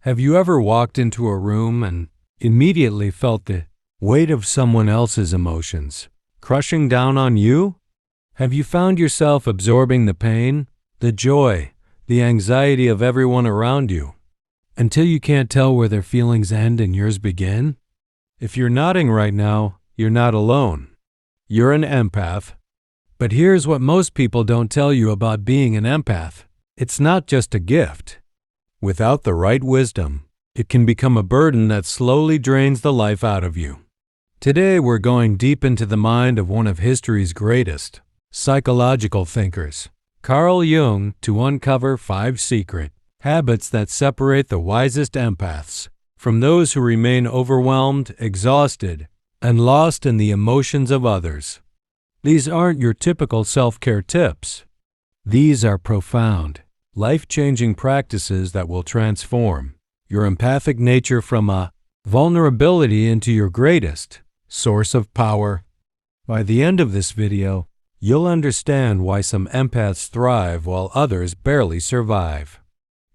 Have you ever walked into a room and immediately felt the weight of someone else's emotions crushing down on you? Have you found yourself absorbing the pain, the joy, the anxiety of everyone around you until you can't tell where their feelings end and yours begin? If you're nodding right now, you're not alone. You're an empath. But here's what most people don't tell you about being an empath. It's not just a gift. Without the right wisdom, it can become a burden that slowly drains the life out of you. Today we're going deep into the mind of one of history's greatest psychological thinkers, Carl Jung, to uncover 5 secret habits that separate the wisest empaths from those who remain overwhelmed, exhausted, and lost in the emotions of others. These aren't your typical self-care tips. These are profound, life-changing practices that will transform your empathic nature from a vulnerability into your greatest source of power. By the end of this video, you'll understand why some empaths thrive while others barely survive.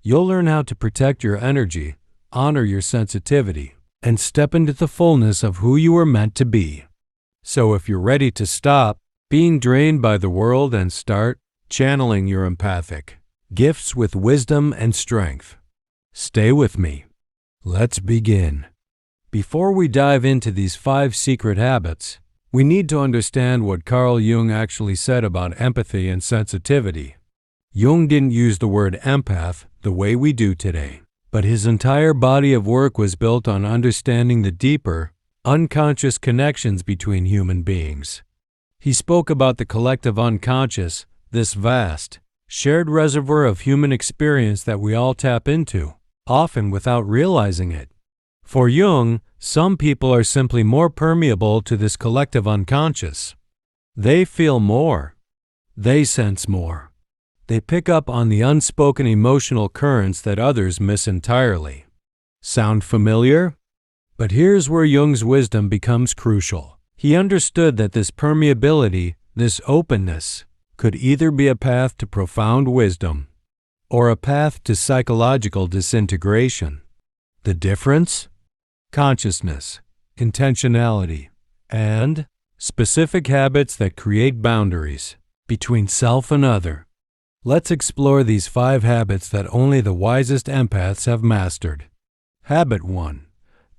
You'll learn how to protect your energy, honor your sensitivity, and step into the fullness of who you were meant to be. So if you're ready to stop being drained by the world and start channeling your empathic gifts with wisdom and strength, stay with me. Let's begin. Before we dive into these 5 secret habits, we need to understand what Carl Jung actually said about empathy and sensitivity. Jung didn't use the word empath the way we do today, but his entire body of work was built on understanding the deeper, unconscious connections between human beings. He spoke about the collective unconscious, this vast, shared reservoir of human experience that we all tap into, often without realizing it. For Jung, some people are simply more permeable to this collective unconscious. They feel more. They sense more. They pick up on the unspoken emotional currents that others miss entirely. Sound familiar? But here's where Jung's wisdom becomes crucial. He understood that this permeability, this openness, could either be a path to profound wisdom or a path to psychological disintegration. The difference? Consciousness, intentionality, and specific habits that create boundaries between self and other. Let's explore these 5 habits that only the wisest empaths have mastered. Habit 1.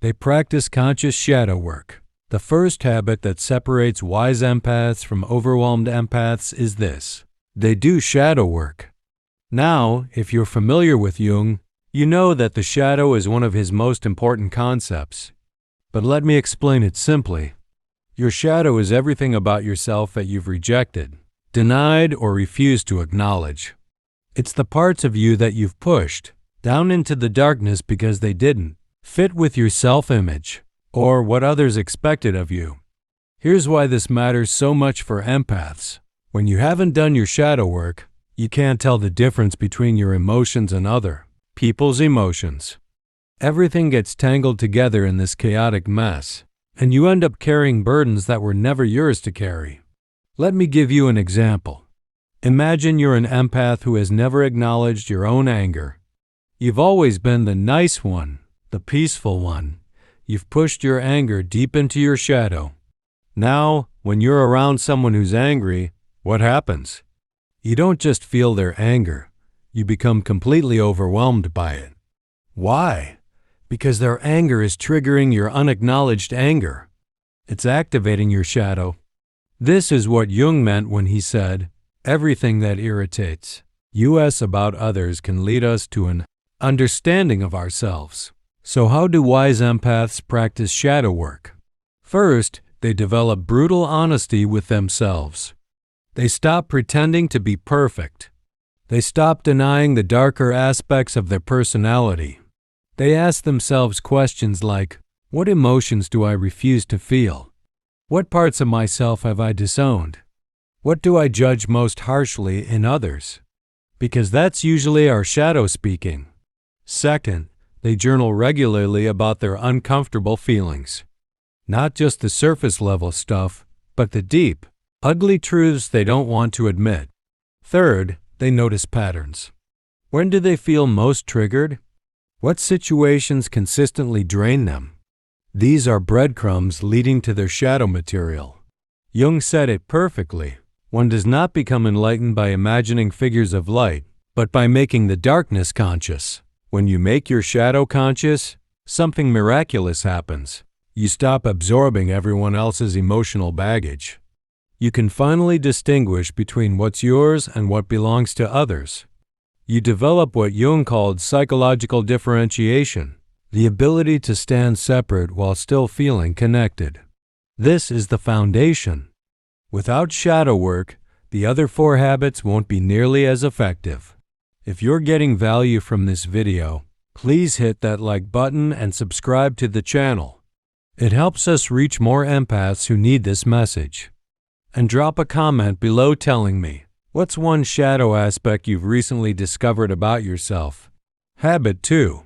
They practice conscious shadow work. The first habit that separates wise empaths from overwhelmed empaths is this: they do shadow work. Now, if you're familiar with Jung, you know that the shadow is one of his most important concepts. But let me explain it simply. Your shadow is everything about yourself that you've rejected, denied, or refused to acknowledge. It's the parts of you that you've pushed down into the darkness because they didn't fit with your self-image or what others expected of you. Here's why this matters so much for empaths. When you haven't done your shadow work, you can't tell the difference between your emotions and other people's emotions. Everything gets tangled together in this chaotic mess, and you end up carrying burdens that were never yours to carry. Let me give you an example. Imagine you're an empath who has never acknowledged your own anger. You've always been the nice one, the peaceful one. You've pushed your anger deep into your shadow. Now, when you're around someone who's angry, what happens? You don't just feel their anger. You become completely overwhelmed by it. Why? Because their anger is triggering your unacknowledged anger. It's activating your shadow. This is what Jung meant when he said, everything that irritates us about others can lead us to an understanding of ourselves. So how do wise empaths practice shadow work? First, they develop brutal honesty with themselves. They stop pretending to be perfect. They stop denying the darker aspects of their personality. They ask themselves questions like, what emotions do I refuse to feel? What parts of myself have I disowned? What do I judge most harshly in others? Because that's usually our shadow speaking. Second, they journal regularly about their uncomfortable feelings. Not just the surface level stuff, but the deep, ugly truths they don't want to admit. Third, they notice patterns. When do they feel most triggered? What situations consistently drain them? These are breadcrumbs leading to their shadow material. Jung said it perfectly. One does not become enlightened by imagining figures of light, but by making the darkness conscious. When you make your shadow conscious, something miraculous happens. You stop absorbing everyone else's emotional baggage. You can finally distinguish between what's yours and what belongs to others. You develop what Jung called psychological differentiation, the ability to stand separate while still feeling connected. This is the foundation. Without shadow work, the other 4 habits won't be nearly as effective. If you're getting value from this video, please hit that like button and subscribe to the channel. It helps us reach more empaths who need this message. And drop a comment below telling me, what's one shadow aspect you've recently discovered about yourself? Habit 2.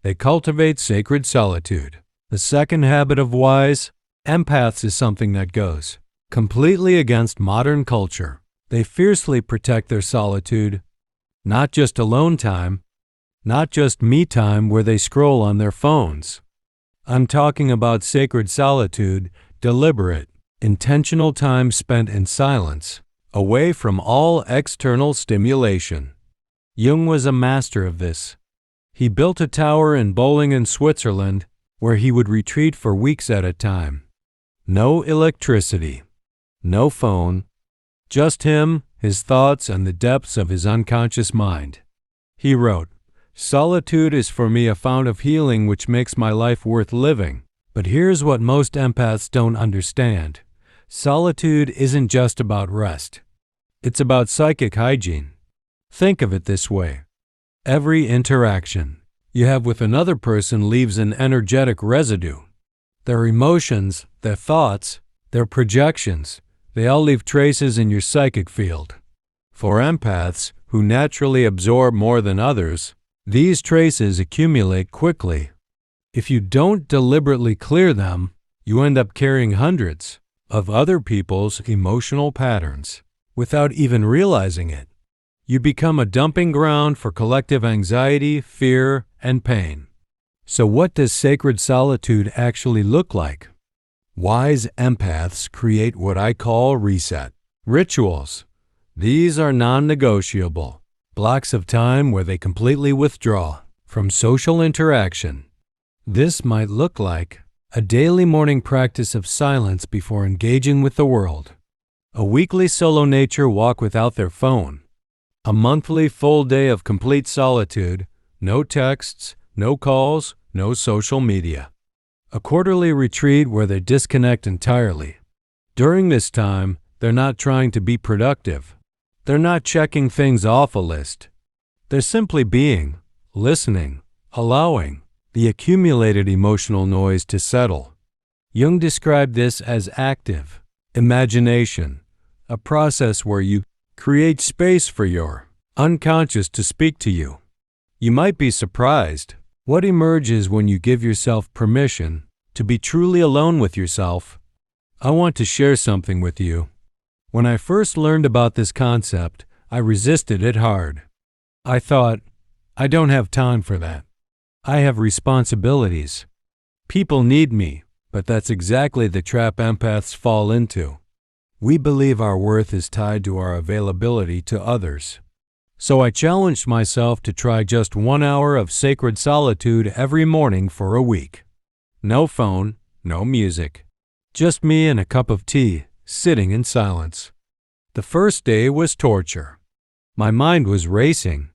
They cultivate sacred solitude. The second habit of wise empaths is something that goes completely against modern culture. They fiercely protect their solitude, not just alone time, not just me time where they scroll on their phones. I'm talking about sacred solitude, deliberate, intentional time spent in silence, away from all external stimulation. Jung was a master of this. He built a tower in Böllingen, Switzerland, where he would retreat for weeks at a time. No electricity, no phone, just him, his thoughts, and the depths of his unconscious mind. He wrote, "Solitude is for me a fount of healing which makes my life worth living. But here's what most empaths don't understand. Solitude isn't just about rest. It's about psychic hygiene. Think of it this way. Every interaction you have with another person leaves an energetic residue. Their emotions, their thoughts, their projections, they all leave traces in your psychic field. For empaths, who naturally absorb more than others, these traces accumulate quickly. If you don't deliberately clear them, you end up carrying hundreds of other people's emotional patterns without even realizing it. You become a dumping ground for collective anxiety, fear, and pain. So what does sacred solitude actually look like? Wise empaths create what I call reset rituals. These are non-negotiable blocks of time where they completely withdraw from social interaction. This might look like a daily morning practice of silence before engaging with the world, a weekly solo nature walk without their phone, a monthly full day of complete solitude, no texts, no calls, no social media, a quarterly retreat where they disconnect entirely. During this time, they're not trying to be productive. They're not checking things off a list. They're simply being, listening, allowing the accumulated emotional noise to settle. Jung described this as active imagination, a process where you create space for your unconscious to speak to you. You might be surprised what emerges when you give yourself permission to be truly alone with yourself. I want to share something with you. When I first learned about this concept, I resisted it hard. I thought, I don't have time for that. I have responsibilities. People need me, but that's exactly the trap empaths fall into. We believe our worth is tied to our availability to others. So I challenged myself to try just 1 hour of sacred solitude every morning for a week. No phone, no music. Just me and a cup of tea, sitting in silence. The first day was torture. My mind was racing.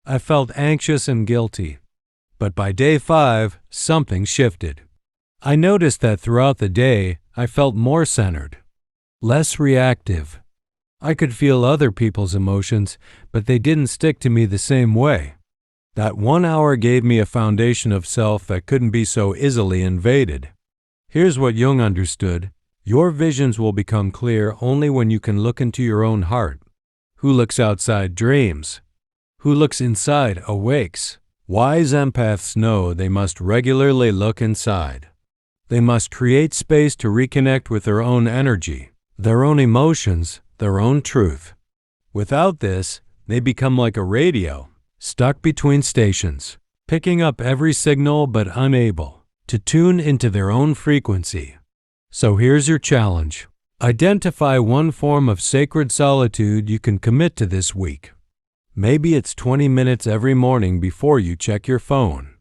I felt anxious and guilty. But by day 5, something shifted. I noticed that throughout the day, I felt more centered, less reactive. I could feel other people's emotions, but they didn't stick to me the same way. That 1 hour gave me a foundation of self that couldn't be so easily invaded. Here's what Jung understood. Your visions will become clear only when you can look into your own heart. Who looks outside dreams. Who looks inside awakes. Wise empaths know they must regularly look inside. They must create space to reconnect with their own energy, their own emotions, their own truth. Without this, they become like a radio, stuck between stations. picking up every signal but unable to tune into their own frequency. So here's your challenge. Identify one form of sacred solitude you can commit to this week. Maybe it's 20 minutes every morning before you check your phone.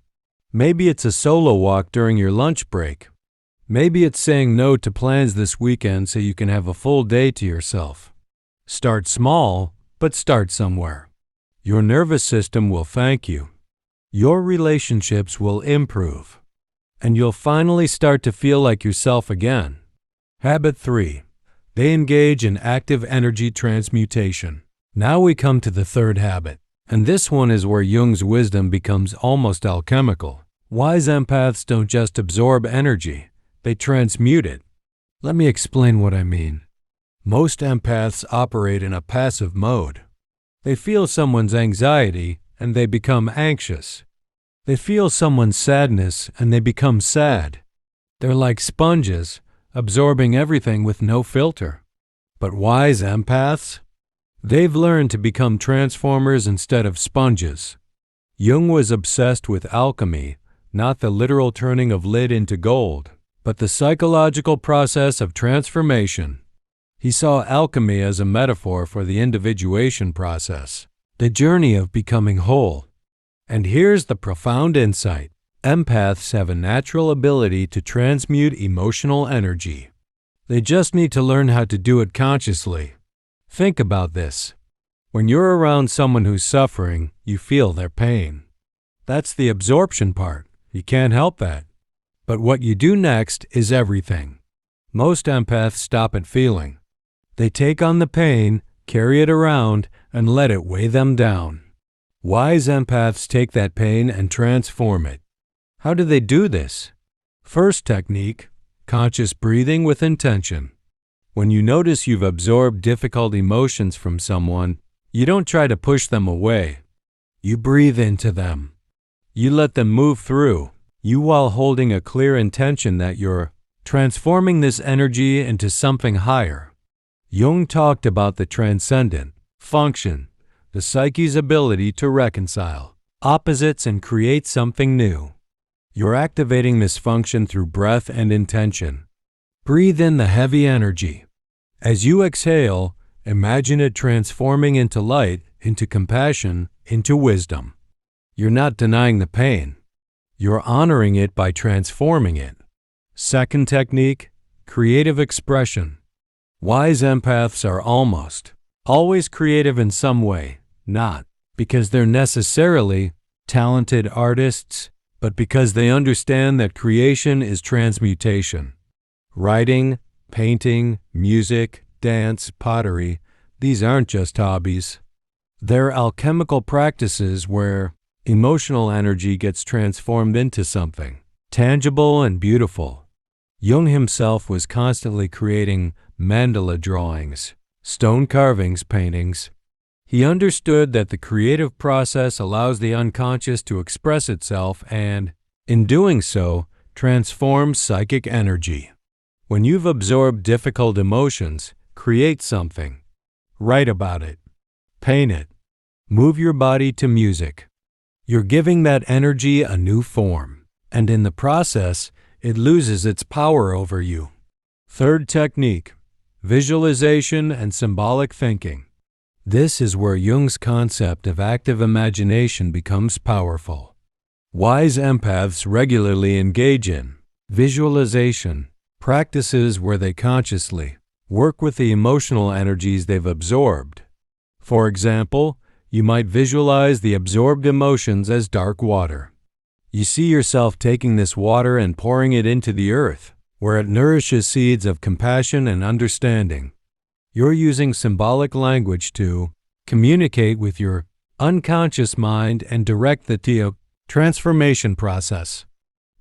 Maybe it's a solo walk during your lunch break. Maybe it's saying no to plans this weekend so you can have a full day to yourself. Start small, but start somewhere. Your nervous system will thank you. Your relationships will improve. And you'll finally start to feel like yourself again. Habit 3. They engage in active energy transmutation. Now we come to the third habit. And this one is where Jung's wisdom becomes almost alchemical. Wise empaths don't just absorb energy, they transmute it. Let me explain what I mean. Most empaths operate in a passive mode. They feel someone's anxiety and they become anxious. They feel someone's sadness and they become sad. They're like sponges, absorbing everything with no filter. But wise empaths? They've learned to become transformers instead of sponges. Jung was obsessed with alchemy, not the literal turning of lead into gold, but the psychological process of transformation. He saw alchemy as a metaphor for the individuation process, the journey of becoming whole. And here's the profound insight. Empaths have a natural ability to transmute emotional energy. They just need to learn how to do it consciously. Think about this. When you're around someone who's suffering, you feel their pain. That's the absorption part. You can't help that. But what you do next is everything. Most empaths stop at feeling. They take on the pain, carry it around, and let it weigh them down. Wise empaths take that pain and transform it. How do they do this? First technique, conscious breathing with intention. When you notice you've absorbed difficult emotions from someone, you don't try to push them away. You breathe into them. You let them move through, you while holding a clear intention that you're transforming this energy into something higher. Jung talked about the transcendent function, the psyche's ability to reconcile opposites and create something new. You're activating this function through breath and intention. Breathe in the heavy energy. As you exhale, imagine it transforming into light, into compassion, into wisdom. You're not denying the pain. You're honoring it by transforming it. Second technique, creative expression. Wise empaths are almost always creative in some way, not because they're necessarily talented artists, but because they understand that creation is transmutation. Writing, painting, music, dance, pottery, these aren't just hobbies. They're alchemical practices where emotional energy gets transformed into something tangible and beautiful. Jung himself was constantly creating mandala drawings, stone carvings, paintings. He understood that the creative process allows the unconscious to express itself and, in doing so, transforms psychic energy. When you've absorbed difficult emotions, create something. Write about it. Paint it. Move your body to music. You're giving that energy a new form, and in the process, it loses its power over you. Third technique, visualization and symbolic thinking. This is where Jung's concept of active imagination becomes powerful. Wise empaths regularly engage in visualization, practices where they consciously work with the emotional energies they've absorbed. For example, you might visualize the absorbed emotions as dark water. You see yourself taking this water and pouring it into the earth, where it nourishes seeds of compassion and understanding. You're using symbolic language to communicate with your unconscious mind and direct the transformation process.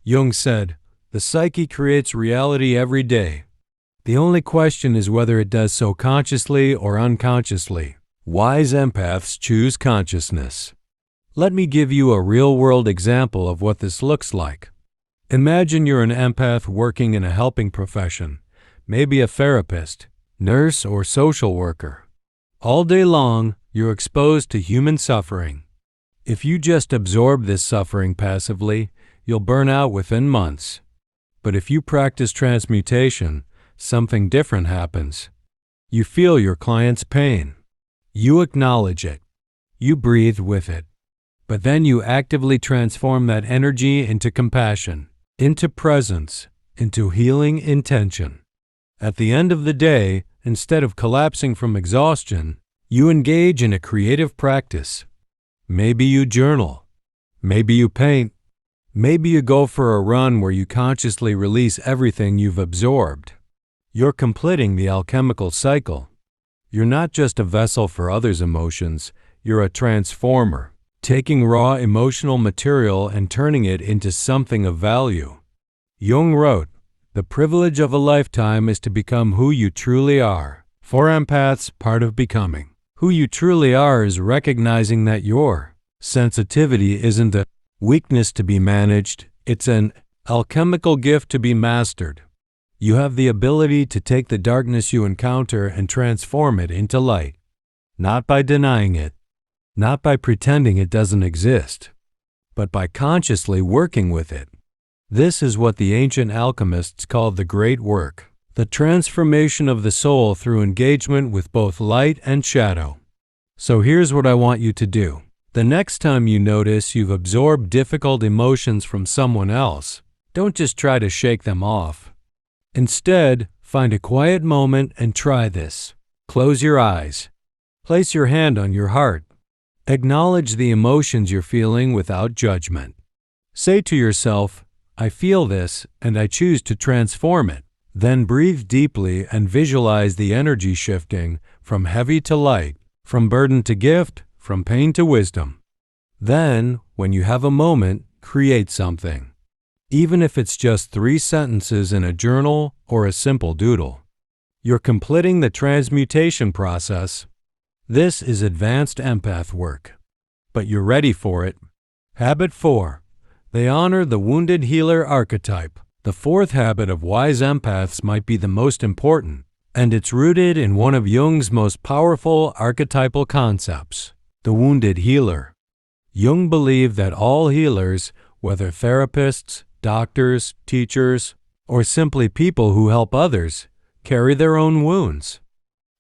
Jung said, "The psyche creates reality every day. The only question is whether it does so consciously or unconsciously." Wise empaths choose consciousness. Let me give you a real-world example of what this looks like. Imagine you're an empath working in a helping profession, maybe a therapist, nurse, or social worker. All day long, you're exposed to human suffering. If you just absorb this suffering passively, you'll burn out within months. But if you practice transmutation, something different happens. You feel your client's pain. You acknowledge it. You breathe with it. But then you actively transform that energy into compassion, into presence, into healing intention. At the end of the day, instead of collapsing from exhaustion, you engage in a creative practice. Maybe you journal. Maybe you paint. Maybe you go for a run where you consciously release everything you've absorbed. You're completing the alchemical cycle. You're not just a vessel for others' emotions, you're a transformer, taking raw emotional material and turning it into something of value. Jung wrote, "The privilege of a lifetime is to become who you truly are." For empaths, part of becoming who you truly are is recognizing that your sensitivity isn't a weakness to be managed, it's an alchemical gift to be mastered. You have the ability to take the darkness you encounter and transform it into light, not by denying it, not by pretending it doesn't exist, but by consciously working with it. This is what the ancient alchemists called the great work, the transformation of the soul through engagement with both light and shadow. So here's what I want you to do. The next time you notice you've absorbed difficult emotions from someone else, don't just try to shake them off. Instead, find a quiet moment and try this. Close your eyes. Place your hand on your heart. Acknowledge the emotions you're feeling without judgment. Say to yourself, "I feel this, and I choose to transform it." Then breathe deeply and visualize the energy shifting from heavy to light, from burden to gift, from pain to wisdom. Then, when you have a moment, create something. Even if it's just 3 sentences in a journal or a simple doodle. You're completing the transmutation process. This is advanced empath work. But you're ready for it. Habit 4. They honor the wounded healer archetype. The 4th habit of wise empaths might be the most important, and it's rooted in one of Jung's most powerful archetypal concepts, the wounded healer. Jung believed that all healers, whether therapists, doctors, teachers, or simply people who help others, carry their own wounds.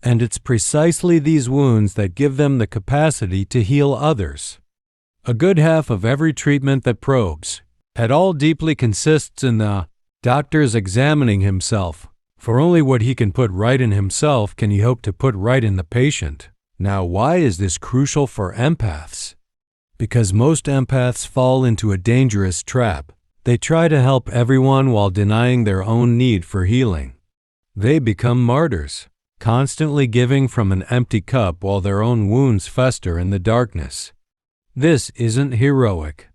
And it's precisely these wounds that give them the capacity to heal others. A good half of every treatment that probes at all deeply consists in the doctor's examining himself, for only what he can put right in himself can he hope to put right in the patient. Now, why is this crucial for empaths? Because most empaths fall into a dangerous trap. They try to help everyone while denying their own need for healing. They become martyrs, constantly giving from an empty cup while their own wounds fester in the darkness. This isn't heroic.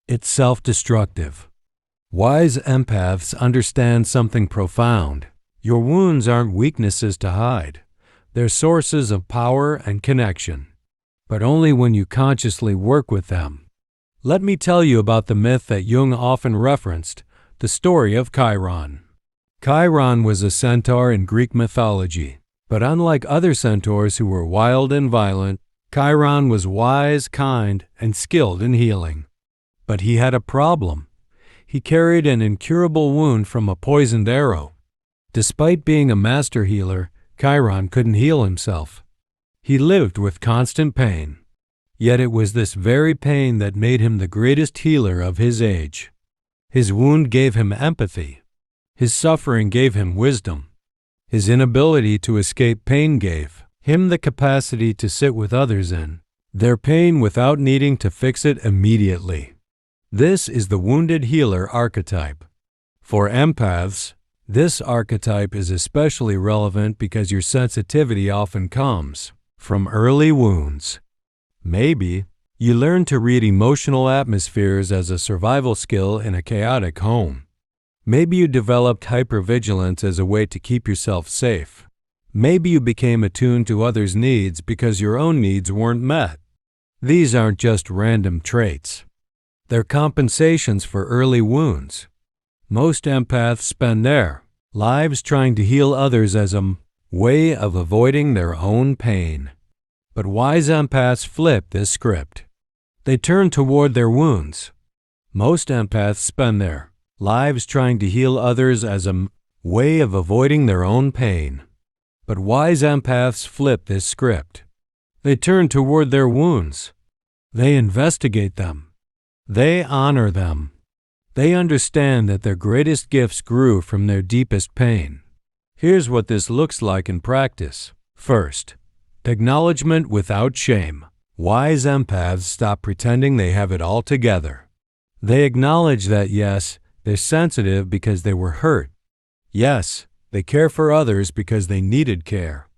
It's self-destructive. Wise empaths understand something profound. Your wounds aren't weaknesses to hide. They're sources of power and connection, but only when you consciously work with them. Let me tell you about the myth that Jung often referenced, the story of Chiron. Chiron was a centaur in Greek mythology, but unlike other centaurs who were wild and violent, Chiron was wise, kind, and skilled in healing. But he had a problem. He carried an incurable wound from a poisoned arrow. Despite being a master healer, Chiron couldn't heal himself. He lived with constant pain. Yet it was this very pain that made him the greatest healer of his age. His wound gave him empathy. His suffering gave him wisdom. His inability to escape pain gave him the capacity to sit with others in their pain without needing to fix it immediately. This is the wounded healer archetype. For empaths, this archetype is especially relevant because your sensitivity often comes from early wounds. Maybe you learned to read emotional atmospheres as a survival skill in a chaotic home. Maybe you developed hypervigilance as a way to keep yourself safe. Maybe you became attuned to others' needs because your own needs weren't met. These aren't just random traits. They're compensations for early wounds. Most empaths spend their lives trying to heal others as a way of avoiding their own pain. But wise empaths flip this script. They turn toward their wounds. Most empaths spend their lives trying to heal others as a way of avoiding their own pain. But wise empaths flip this script. They turn toward their wounds. They investigate them. They honor them. They understand that their greatest gifts grew from their deepest pain. Here's what this looks like in practice. First, acknowledgement without shame. Wise empaths stop pretending they have it all together. They acknowledge that yes, they're sensitive because they were hurt. Yes, they care for others because they needed care.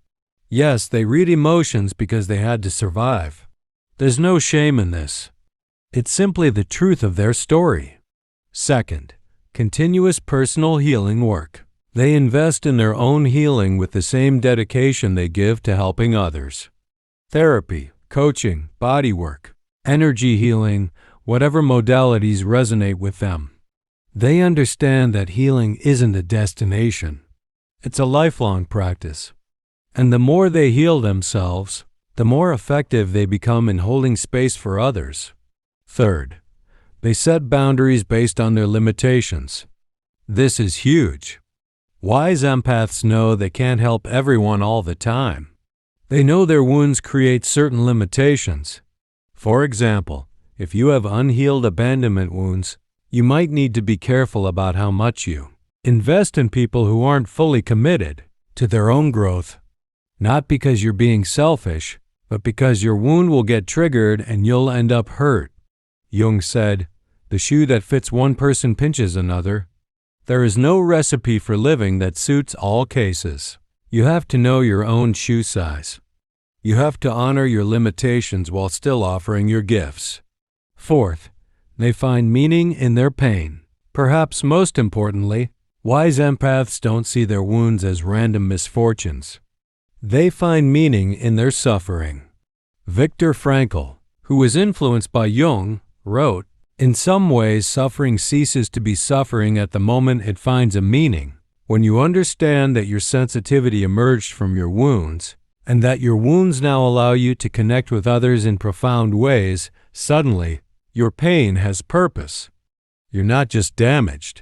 Yes, they read emotions because they had to survive. There's no shame in this. It's simply the truth of their story. Second, continuous personal healing work. They invest in their own healing with the same dedication they give to helping others. Therapy, coaching, bodywork, energy healing, whatever modalities resonate with them. They understand that healing isn't a destination. It's a lifelong practice. And the more they heal themselves, the more effective they become in holding space for others. Third, they set boundaries based on their limitations. This is huge. Wise empaths know they can't help everyone all the time. They know their wounds create certain limitations. For example, if you have unhealed abandonment wounds, you might need to be careful about how much you invest in people who aren't fully committed to their own growth. Not because you're being selfish, but because your wound will get triggered and you'll end up hurt. Jung said, "The shoe that fits one person pinches another." There is no recipe for living that suits all cases. You have to know your own shoe size. You have to honor your limitations while still offering your gifts. Fourth, they find meaning in their pain. Perhaps most importantly, wise empaths don't see their wounds as random misfortunes. They find meaning in their suffering. Viktor Frankl, who was influenced by Jung, wrote, "In some ways, suffering ceases to be suffering at the moment it finds a meaning. When you understand that your sensitivity emerged from your wounds, and that your wounds now allow you to connect with others in profound ways, suddenly, your pain has purpose. You're not just damaged.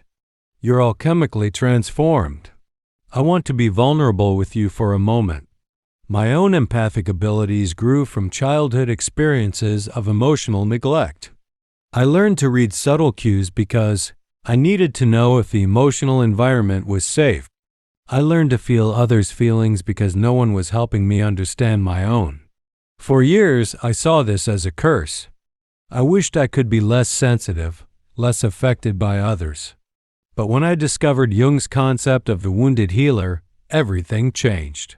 You're alchemically transformed." I want to be vulnerable with you for a moment. My own empathic abilities grew from childhood experiences of emotional neglect. I learned to read subtle cues because I needed to know if the emotional environment was safe. I learned to feel others' feelings because no one was helping me understand my own. For years, I saw this as a curse. I wished I could be less sensitive, less affected by others. But when I discovered Jung's concept of the wounded healer, everything changed.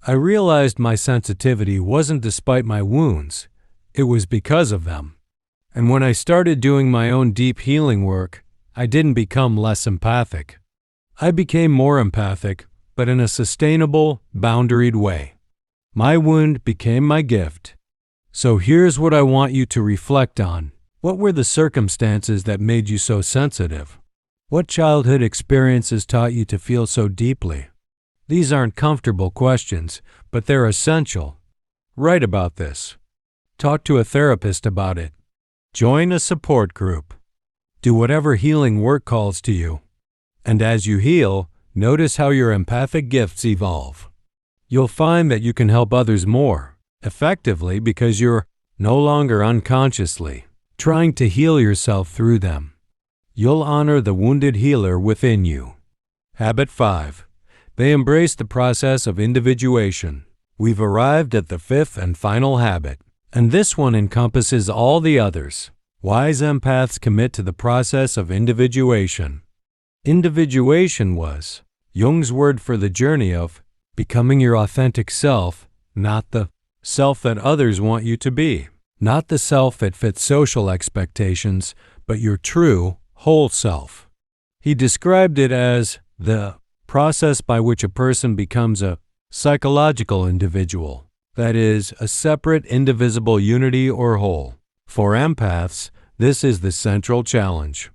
I realized my sensitivity wasn't despite my wounds, it was because of them. And when I started doing my own deep healing work, I didn't become less empathic. I became more empathic, but in a sustainable, boundaried way. My wound became my gift. So here's what I want you to reflect on. What were the circumstances that made you so sensitive? What childhood experiences taught you to feel so deeply? These aren't comfortable questions, but they're essential. Write about this. Talk to a therapist about it. Join a support group. Do whatever healing work calls to you. And as you heal, notice how your empathic gifts evolve. You'll find that you can help others more effectively because you're no longer unconsciously trying to heal yourself through them. You'll honor the wounded healer within you. Habit 5. They embrace the process of individuation. We've arrived at the fifth and final habit, and this one encompasses all the others. Wise empaths commit to the process of individuation. Individuation was Jung's word for the journey of becoming your authentic self, not the self that others want you to be, not the self that fits social expectations, but your true, whole self. He described it as the process by which a person becomes a psychological individual, that is, a separate, indivisible unity or whole. For empaths, this is the central challenge.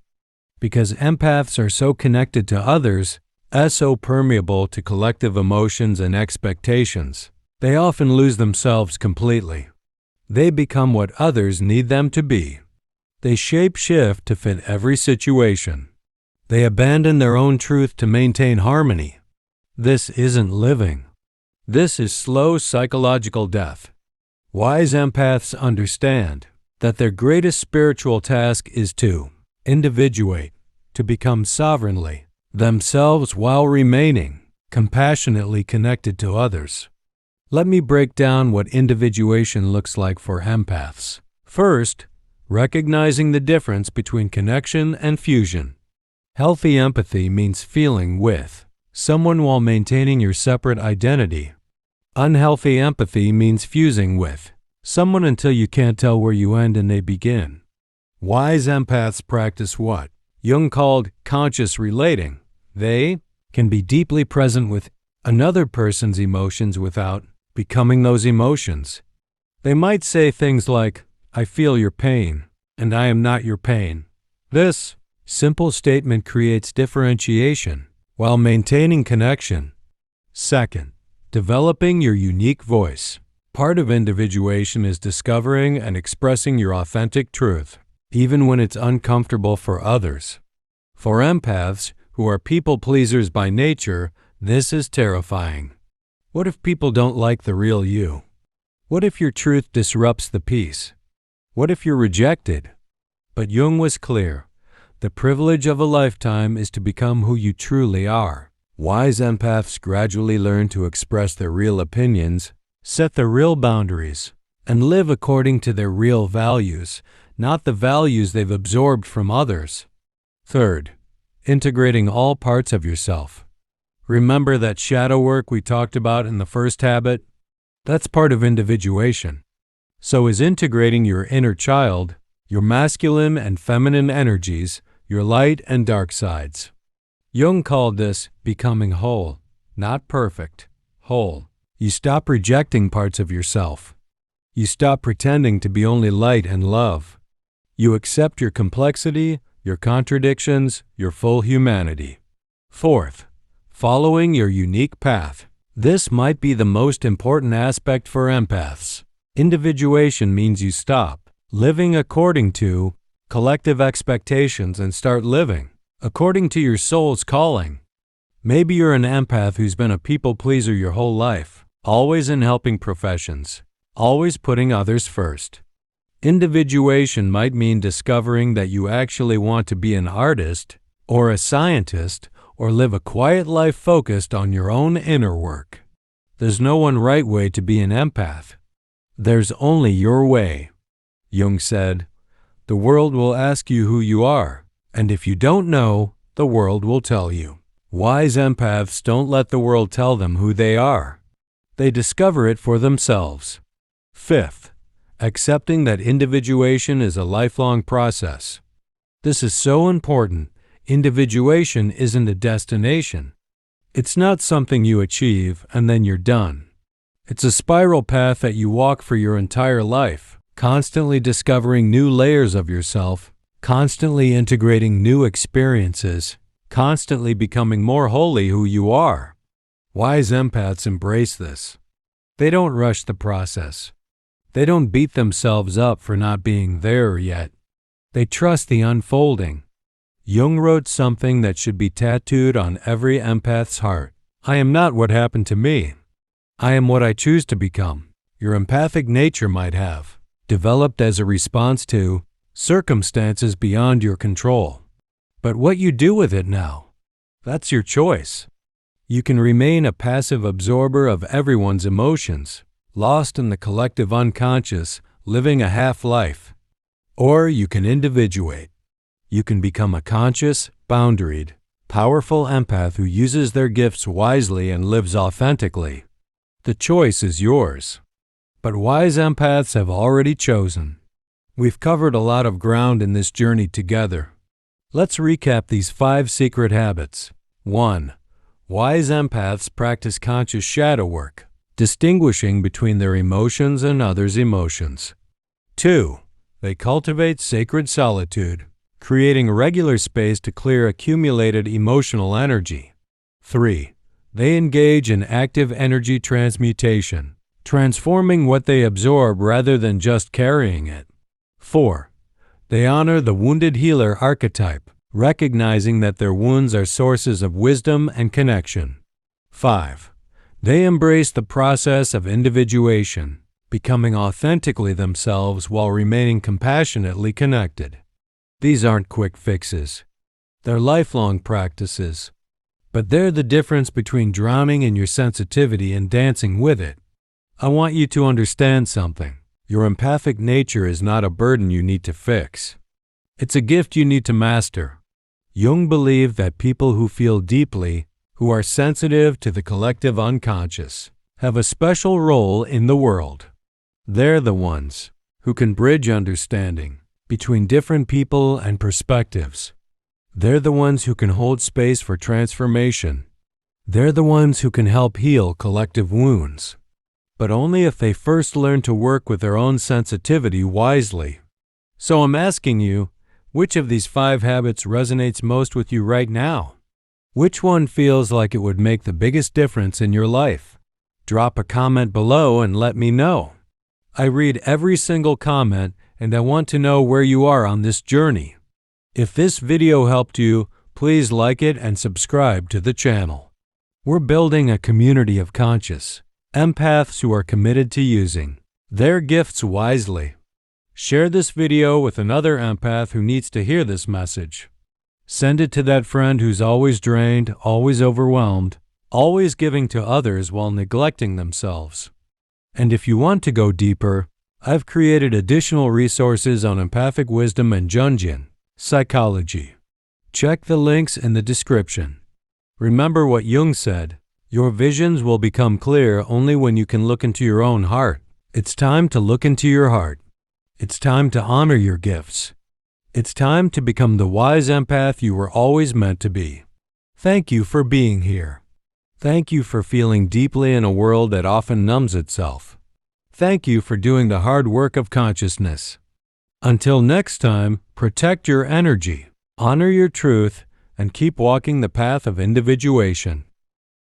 Because empaths are so connected to others, as so permeable to collective emotions and expectations, they often lose themselves completely. They become what others need them to be. They shape-shift to fit every situation. They abandon their own truth to maintain harmony. This isn't living. This is slow psychological death. Wise empaths understand that their greatest spiritual task is to individuate, to become sovereignly themselves while remaining compassionately connected to others. Let me break down what individuation looks like for empaths. First, recognizing the difference between connection and fusion. Healthy empathy means feeling with someone while maintaining your separate identity. Unhealthy empathy means fusing with someone until you can't tell where you end and they begin. Wise empaths practice what Jung called conscious relating. They can be deeply present with another person's emotions without becoming those emotions. They might say things like, "I feel your pain, and I am not your pain." This simple statement creates differentiation while maintaining connection. Second, developing your unique voice. Part of individuation is discovering and expressing your authentic truth, even when it's uncomfortable for others. For empaths, who are people pleasers by nature, this is terrifying. What if people don't like the real you? What if your truth disrupts the peace? What if you're rejected? But Jung was clear. The privilege of a lifetime is to become who you truly are. Wise empaths gradually learn to express their real opinions, set their real boundaries, and live according to their real values, not the values they've absorbed from others. Third, integrating all parts of yourself. Remember that shadow work we talked about in the first habit? That's part of individuation. So is integrating your inner child, your masculine and feminine energies, your light and dark sides. Jung called this becoming whole, not perfect, whole. You stop rejecting parts of yourself. You stop pretending to be only light and love. You accept your complexity, your contradictions, your full humanity. Fourth, following your unique path. This might be the most important aspect for empaths. Individuation means you stop living according to collective expectations and start living according to your soul's calling. Maybe you're an empath who's been a people pleaser your whole life, always in helping professions, always putting others first. Individuation might mean discovering that you actually want to be an artist or a scientist or live a quiet life focused on your own inner work. There's no one right way to be an empath. There's only your way. Jung said, "The world will ask you who you are, and if you don't know, the world will tell you." Wise empaths don't let the world tell them who they are. They discover it for themselves. Fifth, accepting that individuation is a lifelong process. This is so important. Individuation isn't a destination. It's not something you achieve and then you're done. It's a spiral path that you walk for your entire life, constantly discovering new layers of yourself, constantly integrating new experiences, constantly becoming more wholly who you are. Wise empaths embrace this. They don't rush the process. They don't beat themselves up for not being there yet. They trust the unfolding. Jung wrote something that should be tattooed on every empath's heart. I am not what happened to me. I am what I choose to become. Your empathic nature might have developed as a response to circumstances beyond your control. But what you do with it now, that's your choice. You can remain a passive absorber of everyone's emotions, lost in the collective unconscious, living a half-life. Or you can individuate. You can become a conscious, boundaried, powerful empath who uses their gifts wisely and lives authentically. The choice is yours. But wise empaths have already chosen. We've covered a lot of ground in this journey together. Let's recap these 5 secret habits. 1. Wise empaths practice conscious shadow work, distinguishing between their emotions and others' emotions. 2. They cultivate sacred solitude, creating regular space to clear accumulated emotional energy. 3. They engage in active energy transmutation, transforming what they absorb rather than just carrying it. 4. They honor the wounded healer archetype, recognizing that their wounds are sources of wisdom and connection. 5. They embrace the process of individuation, becoming authentically themselves while remaining compassionately connected. These aren't quick fixes. They're lifelong practices. But they're the difference between drowning in your sensitivity and dancing with it. I want you to understand something. Your empathic nature is not a burden you need to fix. It's a gift you need to master. Jung believed that people who feel deeply, who are sensitive to the collective unconscious, have a special role in the world. They're the ones who can bridge understanding between different people and perspectives. They're the ones who can hold space for transformation. They're the ones who can help heal collective wounds. But only if they first learn to work with their own sensitivity wisely. So I'm asking you, which of these 5 habits resonates most with you right now? Which one feels like it would make the biggest difference in your life? Drop a comment below and let me know. I read every single comment and I want to know where you are on this journey. If this video helped you, please like it and subscribe to the channel. We're building a community of conscious empaths who are committed to using their gifts wisely. Share this video with another empath who needs to hear this message. Send it to that friend who's always drained, always overwhelmed, always giving to others while neglecting themselves. And if you want to go deeper, I've created additional resources on empathic wisdom and Jungian psychology. Check the links in the description. Remember what Jung said, your visions will become clear only when you can look into your own heart. It's time to look into your heart. It's time to honor your gifts. It's time to become the wise empath you were always meant to be. Thank you for being here. Thank you for feeling deeply in a world that often numbs itself. Thank you for doing the hard work of consciousness. Until next time, protect your energy, honor your truth, and keep walking the path of individuation.